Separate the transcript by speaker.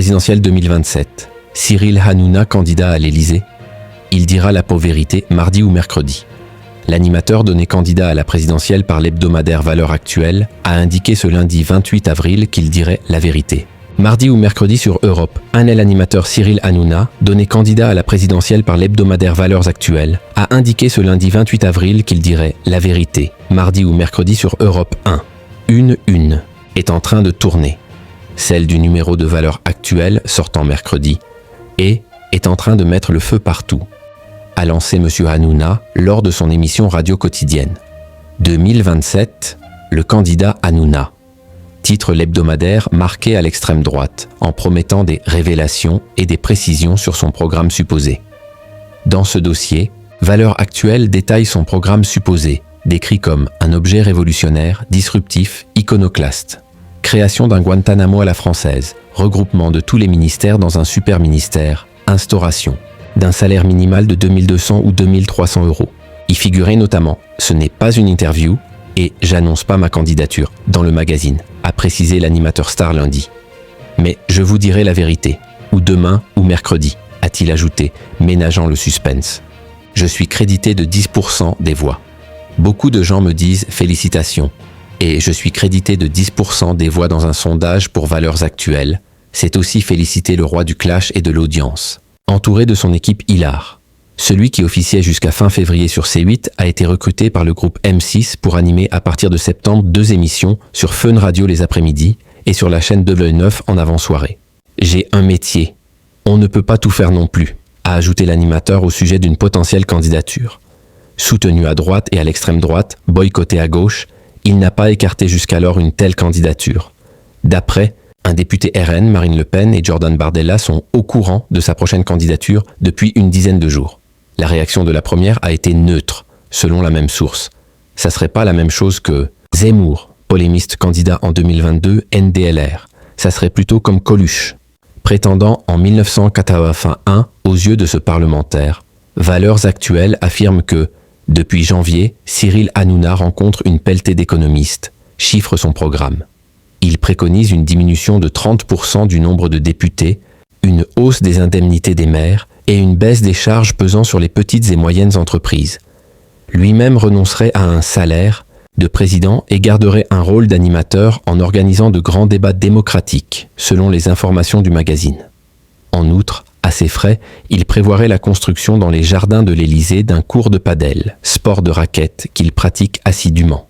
Speaker 1: présidentielle 2027. Cyril Hanouna, candidat à l'Élysée. Il dira la vérité mardi ou mercredi. L'animateur donné candidat à la présidentielle par l'hebdomadaire Valeurs Actuelles a indiqué ce lundi 28 avril qu'il dirait la vérité. Mardi ou mercredi sur Europe, l'animateur Cyril Hanouna, donné candidat à la présidentielle par l'hebdomadaire Valeurs Actuelles, a indiqué ce lundi 28 avril qu'il dirait la vérité. Mardi ou mercredi sur Europe 1. Une est en train de tourner. Celle du numéro de Valeurs Actuelles sortant mercredi et est en train de mettre le feu partout, a lancé M. Hanouna lors de son émission radio quotidienne. 2027, le candidat Hanouna. Titre l'hebdomadaire marqué à l'extrême droite, en promettant des révélations et des précisions sur son programme supposé. Dans ce dossier, Valeurs Actuelles détaille son programme supposé, décrit comme un objet révolutionnaire, disruptif, iconoclaste. Création d'un Guantanamo à la française, regroupement de tous les ministères dans un super-ministère, instauration d'un salaire minimal de 2200 ou 2300 euros. Y figurait notamment « Ce n'est pas une interview » et « J'annonce pas ma candidature » dans le magazine, a précisé l'animateur star lundi. Mais je vous dirai la vérité, ou demain ou mercredi, a-t-il ajouté, ménageant le suspense. Je suis crédité de 10% des voix. Beaucoup de gens me disent félicitations, et je suis crédité de 10% des voix dans un sondage pour Valeurs Actuelles. C'est aussi féliciter le roi du clash et de l'audience. Entouré de son équipe hilar. Celui qui officiait jusqu'à fin février sur C8 a été recruté par le groupe M6 pour animer à partir de septembre 2 émissions sur Fun Radio les après-midi et sur la chaîne W9 en avant-soirée. J'ai un métier. On ne peut pas tout faire non plus, a ajouté l'animateur au sujet d'une potentielle candidature. Soutenu à droite et à l'extrême droite, boycotté à gauche, il n'a pas écarté jusqu'alors une telle candidature. D'après, un député RN, Marine Le Pen et Jordan Bardella sont au courant de sa prochaine candidature depuis une dizaine de jours. La réaction de la première a été neutre, selon la même source. Ça serait pas la même chose que Zemmour, polémiste candidat en 2022, NDLR. Ça serait plutôt comme Coluche, prétendant en 1981 aux yeux de ce parlementaire. Valeurs Actuelles affirme que, depuis janvier, Cyril Hanouna rencontre une pelletée d'économistes, chiffre son programme. Il préconise une diminution de 30% du nombre de députés, une hausse des indemnités des maires et une baisse des charges pesant sur les petites et moyennes entreprises. Lui-même renoncerait à un salaire de président et garderait un rôle d'animateur en organisant de grands débats démocratiques, selon les informations du magazine. En outre, à ses frais, il prévoirait la construction dans les jardins de l'Élysée d'un court de padel, sport de raquette qu'il pratique assidûment.